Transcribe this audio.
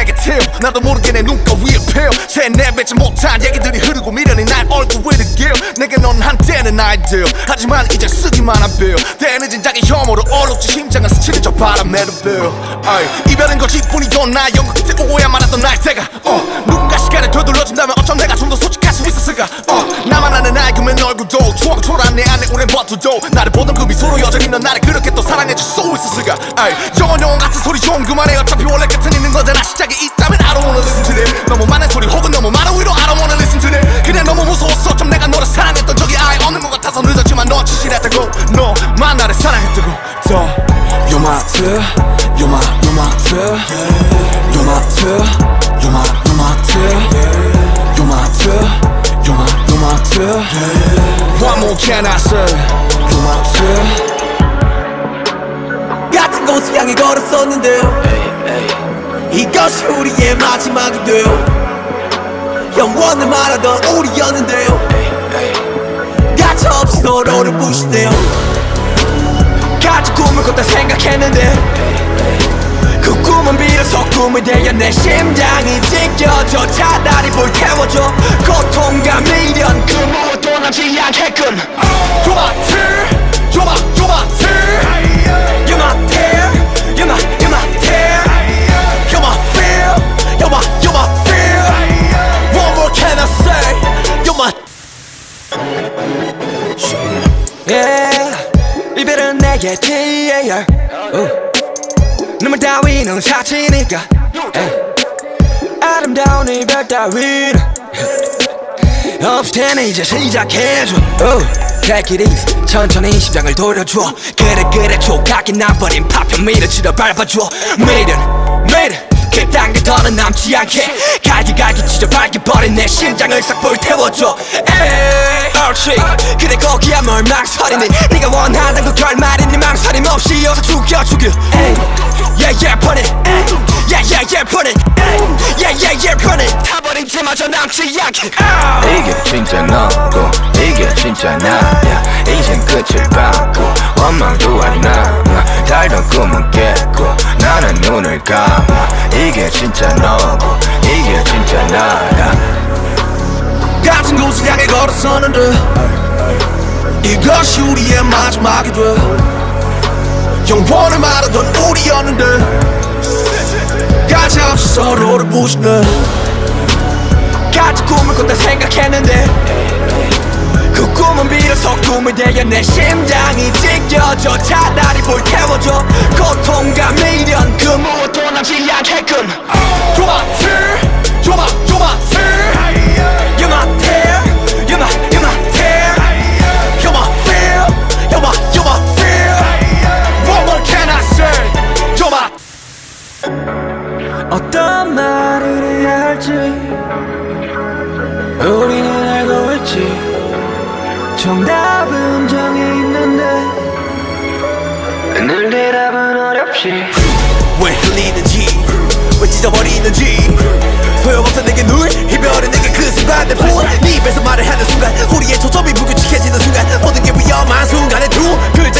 내게 태워 나도 모르게 내 눈가 위에 펴 내뱉지 못한 얘기들이 흐르고 미련이 날 얼굴 위를 기어 내게 넌 한때는 아이디어 하지만 이제 쓰기만 한 빌 때늦은 자기 혐오로 얼룩지 심장을 스치는 저 바람에도 빌 이별은 거짓뿐이던 나 영국 그때 오해야 말았던 날 때가 누군가 시간을 되돌려준다면 어쩜 내가 좀 더 솔직할 수 있었을까 나만 아는 알고맨 얼굴도 추억 초라한 내 안에 오랜 버튼도 나를 보던 그 미소로 여전히 넌 나를 그렇게 또 사랑해줄 수 있었을까 영원 같은 소리 좀 그만해 어차피 원래 끝은 있는 거잖아 시작이 있다면 I don't wanna listen to them 너무 많은 소리 혹은 너무 많은 위로 I don't wanna listen to them 그냥 너무 무서웠어 좀 내가 너를 사랑했던 적이 아예 없는 것 같아서 늦었지만 너 진실했다고 너만 나를 사랑했다고 더 You're my two You're my two You're my two You're my two You're my two You're my two What more can I say You're my two 같은 곳을 향해 걸었었는데 이것이 우리의 마지막이 돼요 영원을 말하던 우리였는데요 가차없이 서로를 부시네요 같이 꿈을 꿨다 생각했는데 그 꿈은 비로소 꿈이 되어 내 심장이 찢겨져 차라리 불태워줘 고통과 미련 그 무엇도 남지 않겠군 You're my tear You're my tear You're my tear You're my tear You're my fear You're my fear What more can I say You're my Yeah 이별은 내게 TAR 눈물 따위는 사치니까 아름다운 이별 따위는 없을 테니 이제 시작해줘 Take it easy 천천히 심장을 돌려줘 그래 조각이 나버린 파편 밀어치러 밟아줘 매일은 그딴 게 더는 남지 않게 갈기 찢어 밝혀버린 내 심장을 싹 불태워줘 에이 옳지 그래 거기야 뭘 망설이니 네가 원하던 그 결말이니 망설임 없이 어서 죽여 Yeah put it Yeah put it Yeah put it 타버린 채마저 남지 않게 이게 진짜 너고 이게 진짜 나야 이젠 끝을 봤고 원망도 안 남아 달던 꿈은 깼고 나는 눈을 감아 이게 진짜 너고 이게 진짜 나야 같은 곳을 향해 걸었었는데 이것이 우리의 마지막이 돼 영원을 말하던 우리였는데 가차없이 서로를 부시네 같이 꿈을 꿨다 생각했는데 그 꿈은 비로소 꿈이 되어 내 심장이 찢겨져 차라리 불태워줘 고통과 미련 그 무엇도 남지 않겠군 You're my tear You're my tear You're my tear You're my tear You're my fear You're my fear What more can I say You're my 어떤 말을 해야 할지 우리는 알고 있지 정답은 정해 있는데 늘 대답은 어렵지 왜 흘리는지 왜 찢어버리는지 소용없어 내게 눈 이별은 내게 그 순간에 네 입에서 말을 하는 순간 우리의 초점이 불규칙해지는 순간 모든 게 위험한 순간에 두 글자